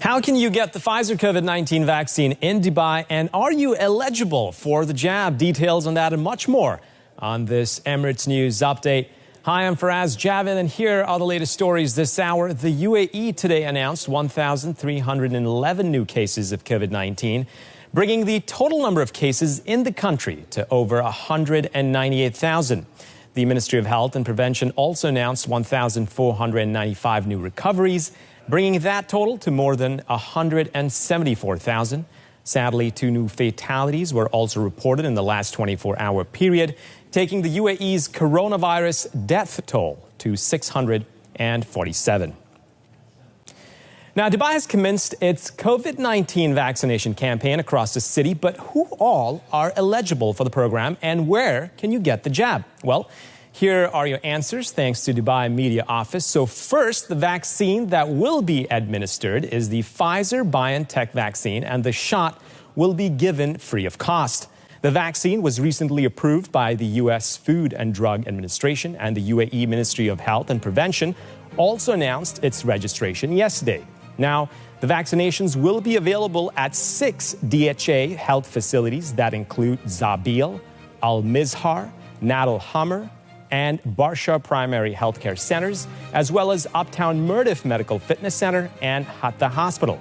How can you get the Pfizer COVID-19 vaccine in Dubai, and are you eligible for the jab? Details on that and much more on this Emirates News update. Hi, I'm Faraz Javed, and here are the latest stories this hour. The UAE today announced 1,311 new cases of COVID-19, bringing the total number of cases in the country to over 198,000. The Ministry of Health and Prevention also announced 1,495 new recoveries, bringing that total to more than 174,000. Sadly, 2 new fatalities were also reported in the last 24-hour period, taking the UAE's coronavirus death toll to 647. Now, Dubai has commenced its COVID-19 vaccination campaign across the city, but who all are eligible for the program and where can you get the jab? Well, here are your answers thanks to Dubai Media Office. So first, the vaccine that will be administered is the Pfizer-BioNTech vaccine, and the shot will be given free of cost. The vaccine was recently approved by the U.S. Food and Drug Administration, and the UAE Ministry of Health and Prevention also announced its registration yesterday. Now, the vaccinations will be available at 6 DHA health facilities that include Zabil, Al-Mizhar, Nadal Hammer, and Barsha Primary Healthcare Centers, as well as Uptown Murdiff Medical Fitness Center and Hatta Hospital.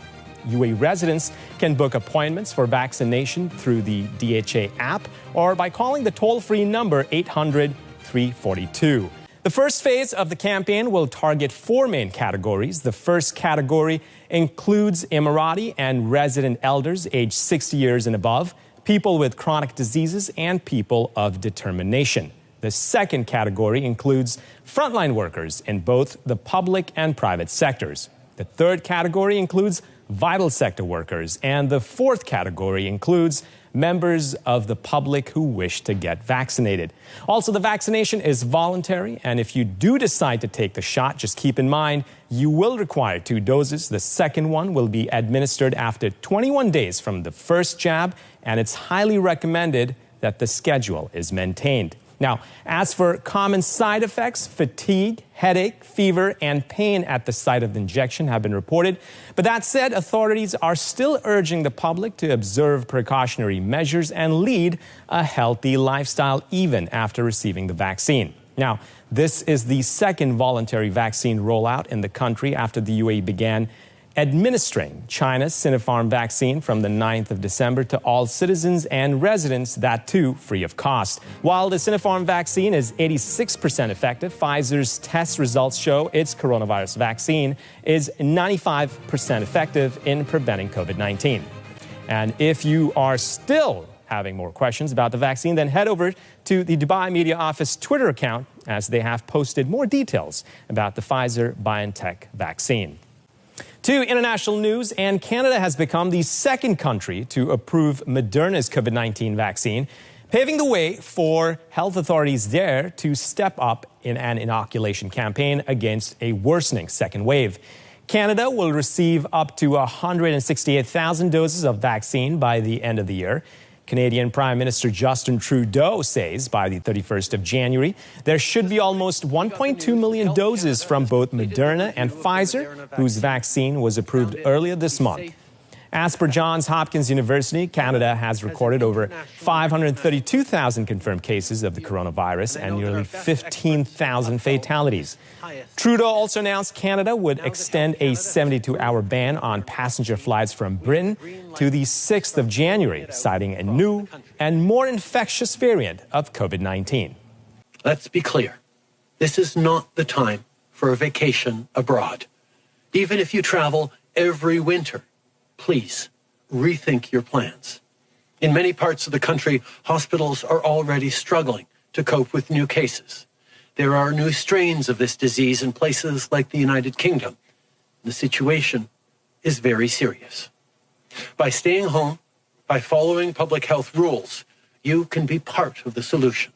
UAE residents can book appointments for vaccination through the DHA app or by calling the toll-free number 800-342. The first phase of the campaign will target 4 main categories. The first category includes Emirati and resident elders aged 60 years and above, people with chronic diseases, and people of determination. The second category includes frontline workers in both the public and private sectors. The third category includes vital sector workers. And the fourth category includes members of the public who wish to get vaccinated. Also, the vaccination is voluntary, and if you do decide to take the shot, just keep in mind you will require 2 doses. The second one will be administered after 21 days from the first jab, and it's highly recommended that the schedule is maintained. Now, as for common side effects, fatigue, headache, fever, and pain at the site of the injection have been reported. But that said, authorities are still urging the public to observe precautionary measures and lead a healthy lifestyle even after receiving the vaccine. Now, this is the second voluntary vaccine rollout in the country after the UAE began administering China's Sinopharm vaccine from the 9th of December to all citizens and residents, that too free of cost. While the Sinopharm vaccine is 86% effective, Pfizer's test results show its coronavirus vaccine is 95% effective in preventing COVID-19. And if you are still having more questions about the vaccine, then head over to the Dubai Media Office Twitter account, as they have posted more details about the Pfizer-BioNTech vaccine. To international news, and Canada has become the second country to approve Moderna's COVID-19 vaccine, paving the way for health authorities there to step up in an inoculation campaign against a worsening second wave. Canada will receive up to 168,000 doses of vaccine by the end of the year. Canadian Prime Minister Justin Trudeau says by the 31st of January, there should be almost 1.2 million doses from both Moderna and Pfizer, whose vaccine was approved earlier this month. As per Johns Hopkins University, Canada has recorded over 532,000 confirmed cases of the coronavirus and nearly 15,000 fatalities. Trudeau also announced Canada would extend a 72-hour ban on passenger flights from Britain to the 6th of January, citing a new and more infectious variant of COVID-19. Let's be clear. This is not the time for a vacation abroad. Even if you travel every winter, please rethink your plans. In many parts of the country, hospitals are already struggling to cope with new cases. There are new strains of this disease in places like the United Kingdom. The situation is very serious. By staying home, by following public health rules, you can be part of the solution.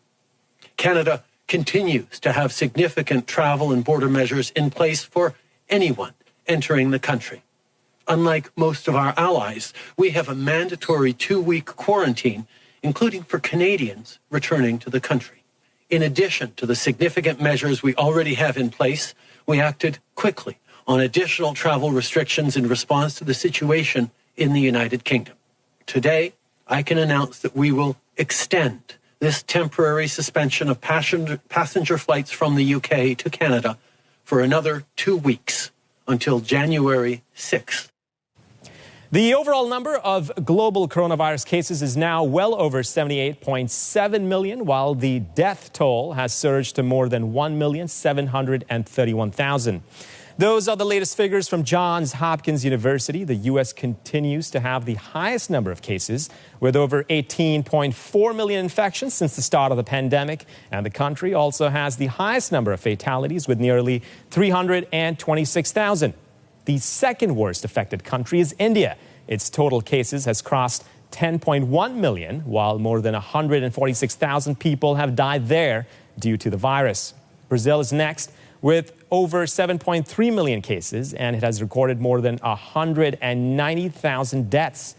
Canada continues to have significant travel and border measures in place for anyone entering the country. Unlike most of our allies, we have a mandatory 2-week quarantine, including for Canadians returning to the country. In addition to the significant measures we already have in place, we acted quickly on additional travel restrictions in response to the situation in the United Kingdom. Today, I can announce that we will extend this temporary suspension of passenger flights from the UK to Canada for another 2 weeks until January 6th. The overall number of global coronavirus cases is now well over 78.7 million, while the death toll has surged to more than 1,731,000. Those are the latest figures from Johns Hopkins University. The U.S. continues to have the highest number of cases, with over 18.4 million infections since the start of the pandemic. And the country also has the highest number of fatalities, with nearly 326,000. The second worst affected country is India. Its total cases has crossed 10.1 million, while more than 146,000 people have died there due to the virus. Brazil is next with over 7.3 million cases, and it has recorded more than 190,000 deaths.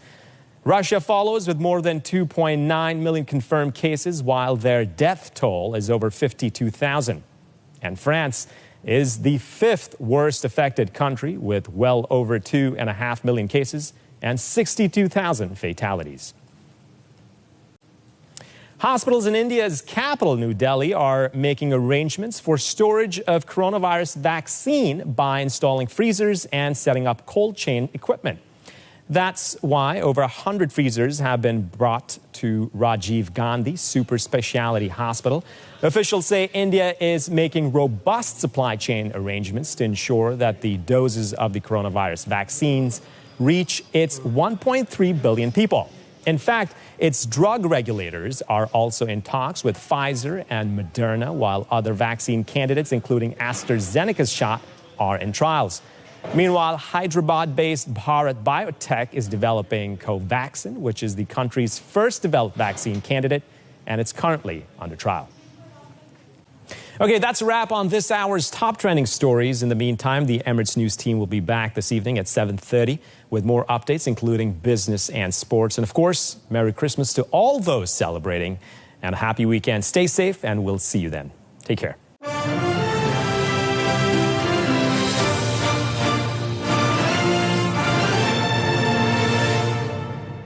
Russia follows with more than 2.9 million confirmed cases, while their death toll is over 52,000. And France is the fifth worst affected country, with well over 2.5 million cases and 62,000 fatalities. Hospitals in India's capital, New Delhi, are making arrangements for storage of coronavirus vaccine by installing freezers and setting up cold chain equipment. That's why over 100 freezers have been brought to Rajiv Gandhi Super Speciality Hospital. Officials say India is making robust supply chain arrangements to ensure that the doses of the coronavirus vaccines reach its 1.3 billion people. In fact, its drug regulators are also in talks with Pfizer and Moderna, while other vaccine candidates, including AstraZeneca's shot, are in trials. Meanwhile, Hyderabad-based Bharat Biotech is developing Covaxin, which is the country's first developed vaccine candidate, and it's currently under trial. Okay, that's a wrap on this hour's top trending stories. In the meantime, the Emirates News team will be back this evening at 7:30 with more updates, including business and sports. And of course, Merry Christmas to all those celebrating, and a happy weekend. Stay safe, and we'll see you then. Take care.